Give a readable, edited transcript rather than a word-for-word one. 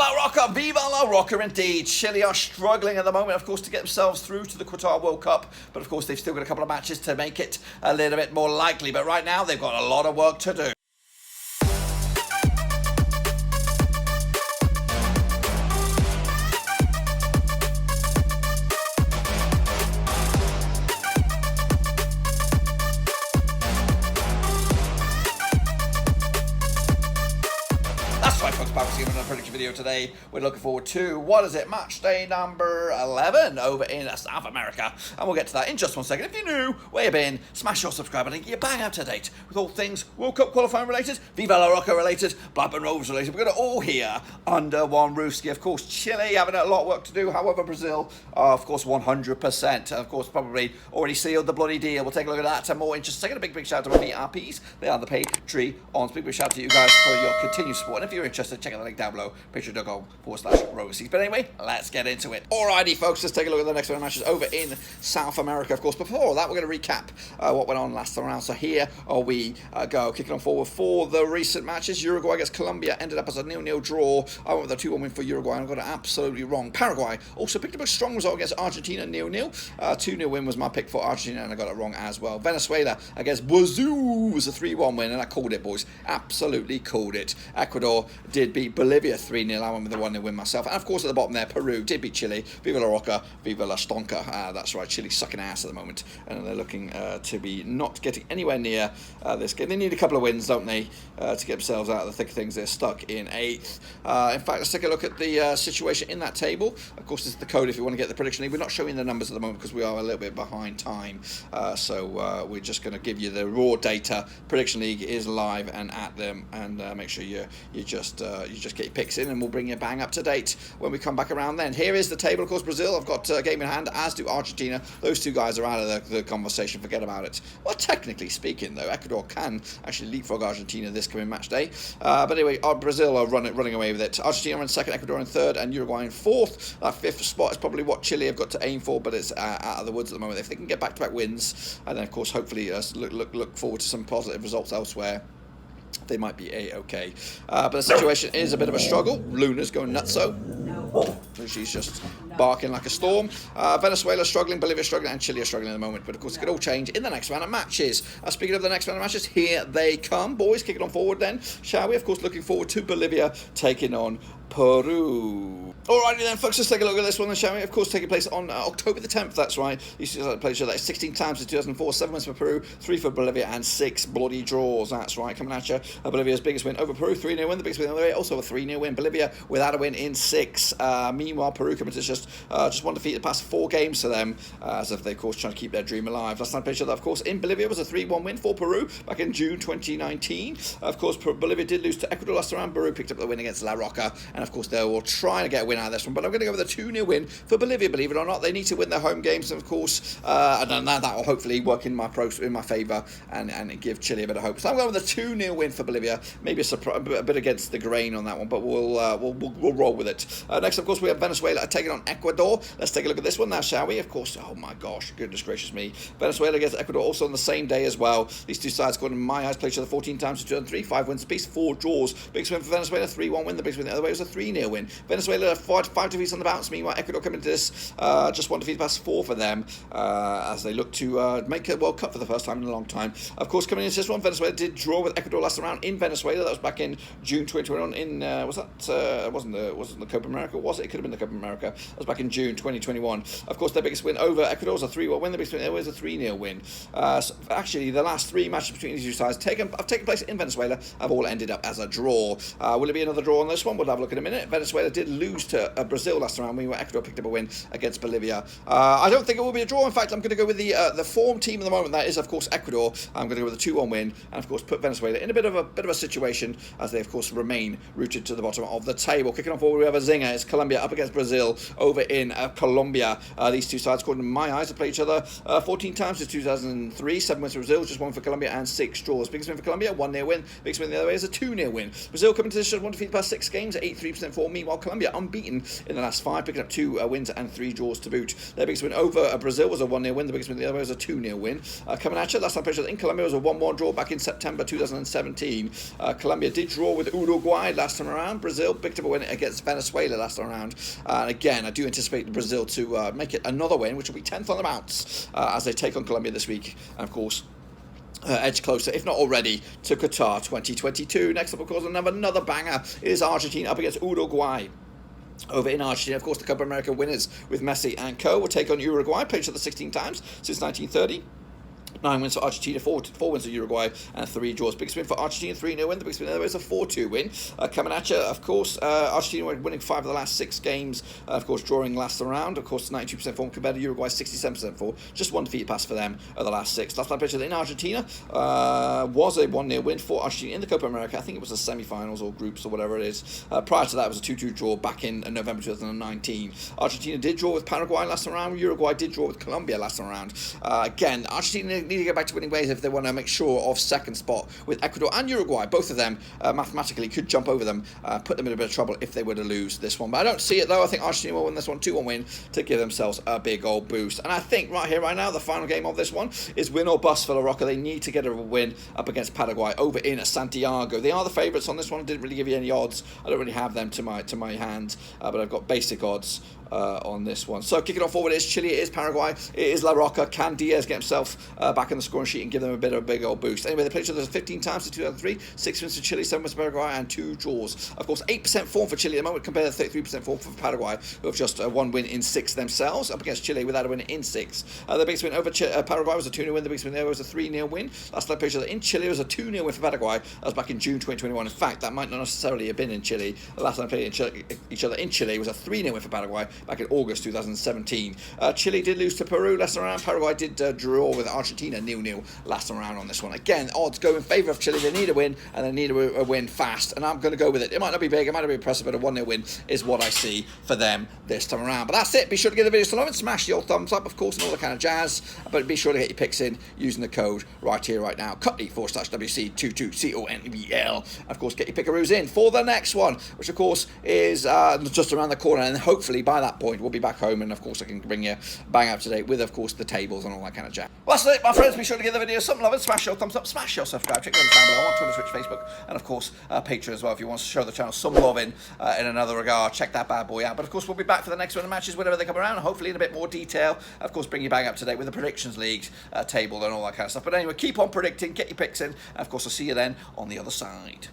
la Roca! Viva la Roca indeed! Chile are struggling at the moment, of course, to get themselves through to the Qatar World Cup. But, of course, they've still got a couple of matches to make it a little bit more likely. But right now, they've got a lot of work to do. That's right, folks, back to you in another prediction video today. We're looking forward to, what is it, match day number 11 over in South America. And we'll get to that in just one second. If you're new, where you been, smash your subscribe button and get bang up to date with all things World Cup qualifying related, Viva la Roca related, Blackburn Rovers related. We're going to all here under one roof. Of course, Chile having a lot of work to do. However, Brazil are, of course, 100%. Of course, probably already sealed the bloody deal. We'll take a look at that and more in just a second. A big shout out to my VRPs. They are the Patreons. Big shout out to you guys for your continued support. And if you're interested, check out the link down below, patreon.com/Roverseas. But anyway, let's get into it. Alrighty, folks, let's take a look at the next one of matches over in South America. Of course, before that, we're going to recap what went on last round. So here we go, kicking on forward for the recent matches. Uruguay against Colombia ended up as a 0-0 draw. I went with a 2-1 win for Uruguay, and I got it absolutely wrong. Paraguay also picked up a strong result against Argentina, 0-0. 2-0 win was my pick for Argentina, and I got it wrong as well. Venezuela against Brazil was a 3-1 win, and I called it, boys. Absolutely called it. Ecuador did beat Bolivia 3-0. I went with the 1-0 win myself. And of course, at the bottom there, Peru did beat Chile. Viva la Roca, Viva la Stonka. That's right, Chile sucking ass at the moment, and they're looking to be not getting anywhere near this game. They need a couple of wins, don't they, to get themselves out of the thick of things. They're stuck in 8th. In fact, let's take a look at the situation in that table. Of course, this is the code if you want to get the prediction league. We're not showing the numbers at the moment because we are a little bit behind time. So we're just going to give you the raw data. Prediction league is live and at them, and make sure you just get your picks in, and we'll bring you bang up to date when we come back around then. Here is the table. Of course, Brazil, I've got a game in hand, as do Argentina. Those two guys are out of the conversation. Forget about it. Well, technically speaking, though, Ecuador can actually leapfrog Argentina this coming match day. But anyway, Brazil are running away with it. Argentina in second, Ecuador in third, and Uruguay in fourth. That 5th spot is probably what Chile have got to aim for, but it's out of the woods at the moment. If they can get back-to-back wins, and then, of course, hopefully look forward to some positive results elsewhere, they might be A-okay. But the situation is a bit of a struggle. Luna's going nutso. She's just barking like a storm. Venezuela struggling, Bolivia struggling, and Chile are struggling at the moment. But of course, it could all change in the next round of matches. Speaking of the next round of matches, here they come. Boys, kick it on forward then, shall we? Of course, looking forward to Bolivia taking on Peru. Alrighty then, folks, let's take a look at this one then, shall we? Of course, taking place on October the 10th, that's right. You see that place that 16 times in 2004, 7 wins for Peru, 3 for Bolivia, and 6 bloody draws. That's right, coming at you. Bolivia's biggest win over Peru, 3-0 win. The biggest win on the way, also a 3-0 win. Bolivia without a win in 6. Meanwhile, Peru coming to just one defeat the past 4 games to them, as if they, of course, trying to keep their dream alive. Last time picture that, of course, in Bolivia was a 3-1 win for Peru back in June 2019. Of course, Bolivia did lose to Ecuador last round. Peru picked up the win against La Roca, and of course, they will try to get a win out of this one. But I'm going to go with a 2-0 win for Bolivia, believe it or not. They need to win their home games, and of course, that will hopefully work in my favour and give Chile a bit of hope. So I'm going with a 2-0 win for Bolivia. Maybe a bit against the grain on that one, but we'll roll with it. Next, of course, we have Venezuela taking on Ecuador. Let's take a look at this one now, shall we? Of course, oh my gosh, goodness gracious me. Venezuela against Ecuador also on the same day as well. These two sides scored in my eyes, played each other 14 times in 2003, 5 wins apiece, 4 draws. Biggest win for Venezuela, 3-1 win. The biggest win the other way was a 3-0 win. Venezuela 5 defeats on the bounce. Meanwhile, Ecuador coming to this just 1 defeat past 4 for them as they look to make a World Cup for the first time in a long time. Of course, coming into this one, Venezuela did draw with Ecuador last round in Venezuela. That was back in June 2021. Wasn't the Copa America? Was it? It could have been the Copa America. That was back in June 2021. Of course, their biggest win over Ecuador was a 3-1 win. The biggest win there was a 3-0 win. So actually, the last 3 matches between these two sides have taken place in Venezuela have all ended up as a draw. Will it be another draw on this one? We'll have a look in a minute. Venezuela did lose to Brazil last round. Meanwhile, Ecuador picked up a win against Bolivia. I don't think it will be a draw. In fact, I'm going to go with the form team at the moment. That is, of course, Ecuador. I'm going to go with a 2-1 win, and of course, put Venezuela in a bit of a situation as they, of course, remain rooted to the bottom of the table. Kicking on forward, we have a zinger. It's Colombia up against Brazil over over in Colombia. These two sides, according to my eyes, have played each other 14 times since 2003. 7 wins for Brazil, just 1 for Colombia, and 6 draws. Biggest win for Colombia, 1-0 win. Biggest win the other way is a 2-0 win. Brazil coming to this show 1 defeat past 6 games, 83% form. Meanwhile, Colombia unbeaten in the last 5, picking up 2 wins and 3 draws to boot. Their biggest win over Brazil was a 1-0 win. The biggest win the other way was a 2-0 win. Coming at you, last time played in Colombia was a 1-1 draw back in September 2017. Colombia did draw with Uruguay last time around. Brazil picked up a win against Venezuela last time around. And again, I do anticipate Brazil to make it another win, which will be 10th on the bounce as they take on Colombia this week. And of course, edge closer, if not already, to Qatar 2022. Next up, of course, another banger is Argentina up against Uruguay. Over in Argentina, of course, the Copa America winners with Messi and co will take on Uruguay. Played each other 16 times since 1930. 9 wins for Argentina, 4 wins for Uruguay, and 3 draws. Biggest win for Argentina, 3-0 win. The biggest win there is a 4-2 win. Coming at you, of course, Argentina were winning 5 of the last 6 games, of course, drawing last round. Of course, 92% form compared to Uruguay, 67% form. Just 1 defeat pass for them of the last 6. Last time played in Argentina was a 1-0 win for Argentina in the Copa America. I think it was the semi-finals or groups or whatever it is. Prior to that, it was a 2-2 draw back in November 2019. Argentina did draw with Paraguay last time around. Uruguay did draw with Colombia last time around. Again, Argentina need to get back to winning ways if they want to make sure of second spot with Ecuador and Uruguay. Both of them mathematically could jump over them, put them in a bit of trouble if they were to lose this one. But I don't see it though. I think Argentina will win this one, 2-1 win to give themselves a big old boost. And I think right here, right now, the final game of this one is win or bust for La Roca. They need to get a win up against Paraguay over in Santiago. They are the favourites on this one. I didn't really give you any odds. I don't really have them to my hand, but I've got basic odds on this one. So kicking off forward is Chile, it is Paraguay, it is La Roca. Can Diaz get himself back in the scoring sheet and give them a bit of a big old boost? Anyway, they played each other 15 times in 2003, 6 wins for Chile, 7 wins for Paraguay, and 2 draws. Of course, 8% form for Chile at the moment compared to 33% form for Paraguay, who have just 1 win in 6 themselves, up against Chile without a win in 6. The biggest win over Paraguay was a 2-0 win. The biggest win there was a 3-0 win. Last time they played each other in Chile was a 2-0 win for Paraguay. That was back in June 2021. In fact, that might not necessarily have been in Chile. The last time they played each other in Chile was a 3-0 win for Paraguay back in August 2017. Chile did lose to Peru last time around. Paraguay did draw with Argentina 0-0 last time around on this one. Again, odds go in favour of Chile. They need a win, and they need a win fast, and I'm going to go with it. It might not be big, it might not be impressive, but a 1-0 win is what I see for them this time around. But that's it. Be sure to give the video some love and smash your thumbs up, of course, and all that kind of jazz. But be sure to get your picks in using the code right here, right now. Cutty/WC22CONBL. Of course, get your pickaroos in for the next one, which of course is just around the corner, and hopefully by that point we'll be back home, and of course I can bring you bang up to date with, of course, the tables and all that kind of jazz. Well, that's it, my friends. Be sure to give the video some love and smash your thumbs up, smash your subscribe, check them down below on Twitter, Twitch, Facebook, and of course Patreon as well. If you want to show the channel some love in another regard, check that bad boy out. But of course we'll be back for the next one of matches whenever they come around, hopefully in a bit more detail. Of course, bring you bang up to date with the predictions leagues table and all that kind of stuff. But anyway, keep on predicting, get your picks in, and of course I'll see you then on the other side.